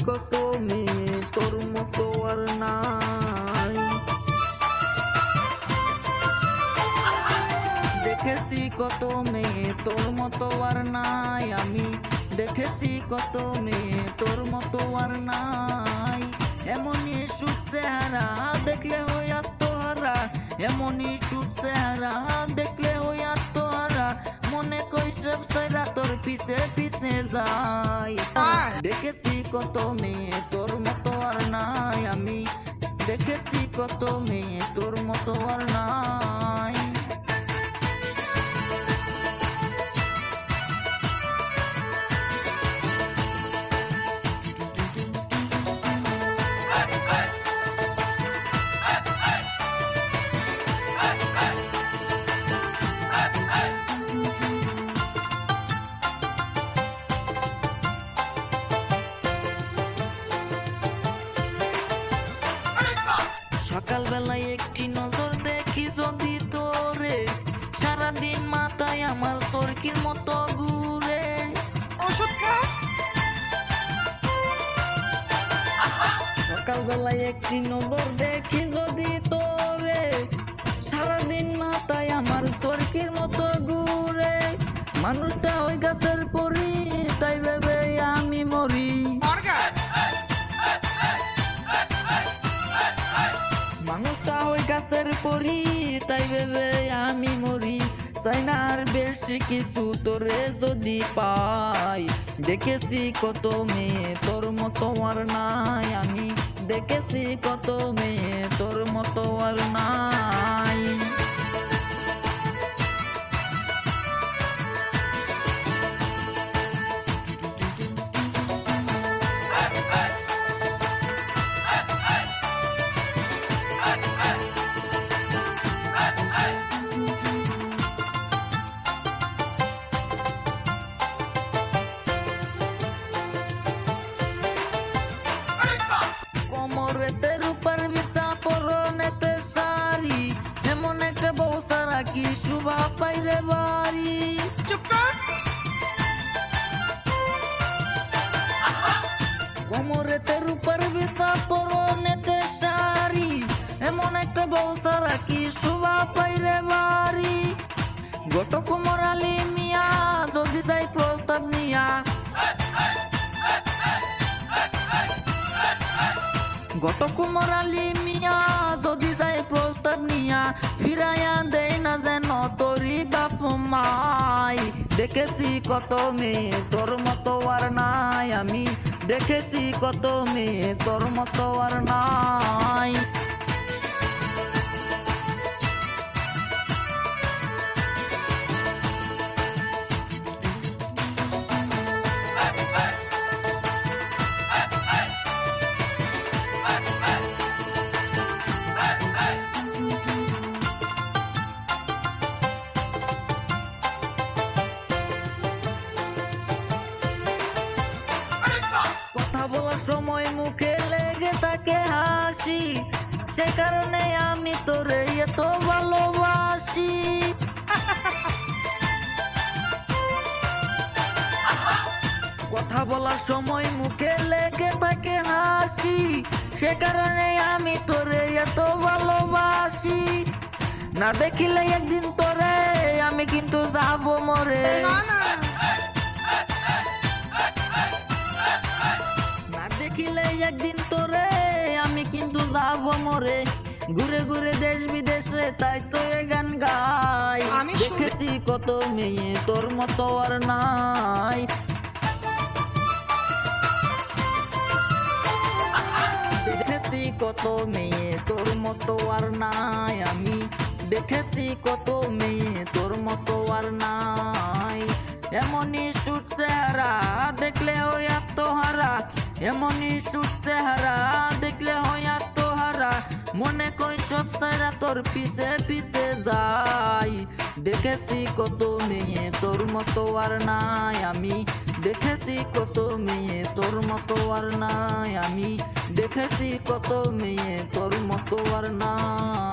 কত মেয়ে তোর মতো আর নাই। দেখেছি কত মেয়ে তোর মতো আর নাই, আমি দেখেছি কত মেয়ে তোর মতো আর নাই। এমনই সুখ চেহারা দেখলে হই আত্মহারা, এমনই সুখ চেহারা দেখলে হই আত্মহারা। মনে কইসব সাইরা তোর পিছে পিছে যাই। দেখেছি কত মেয়ে তোর মতো আর নাই, আমি দেখেছি কত মেয়ে তোর মতো আর নাই। সকালবেলায় একটি নজর দেখি যদি তোরে, সারাদিন মাথায় আমার চরকির মতো ঘুরে। সকালবেলায় একটি নজর দেখি যদি তোরে, সারাদিন মাথায় আমার চরকির মতো ঘুরে। মানুষটা ওই গাছের পরি, তাই ভেবে আমি মরি। মানুষটা ওই গাছের পরি, তাই ভেবে আমি মরি। চাই না আর বেশি কিছু তোরে যদি পাই। দেখেছি কত মেয়ে তোর মতো আর নাই, আমি দেখেছি কত মেয়ে তোর মতো আর নাই। কোমরেতে রূপার বিছা পরনেতে শাড়ি, এমন একটা বউ সারা কি শোভা পাইরে বাড়ি। কোমরেতে রূপার বিছা পরনেতে শাড়ি, এমন একটা বউ সারা কি শোভা পাইরে বাড়ি। ঘটক মরালি মিয়া যদি যাই প্রস্তাব নিয়া, ঘটক মরালি মিয়া যদি যায় প্রস্তাব নিয়া, ফিরাইয়া দেয় না যেন তোরি বাপ মাই। দেখেছি কত মেয়ে তোর মতো আর নাই, আমি দেখেছি কত মেয়ে তোর মতো আর নাই। কথা বলার সময় মুখে লেগে থাকে হাসি, সে কারণে আমি তোরে এত ভালোবাসি। কথা বলার সময় মুখে লেগে থাকে হাসি, সে কারণে আমি তোরে এত ভালোবাসি। না দেখিলে একদিন তোরে আমি কিন্তু যাব মরে। না দেখিলে একদিন তোরে আমি কিন্তু যাব মরে। ঘুরে ঘুরে দেশ বিদেশে তাই তো এ গান গাই। দেখেছি কত মেয়ে তোর মতো আর নাই। দেখেছি কত মেয়ে তোর মতো আর নাই, আমি দেখেছি কত মেয়ে তোর মতো আর নাই। এমনই সুট চেহারা দেখলে হই আত্মহারা, এমনই সুট চেহারা দেখলে হই আত্মহারা। মনে কই সব সারা তোর পিছে পিছে যাই। দেখেছি কত মেয়ে তোর মতো আর নাই, আমি দেখেছি কত মেয়ে তোর মতো আর নাই, আমি দেখেছি কত মেয়ে তোর মতো আর নাই।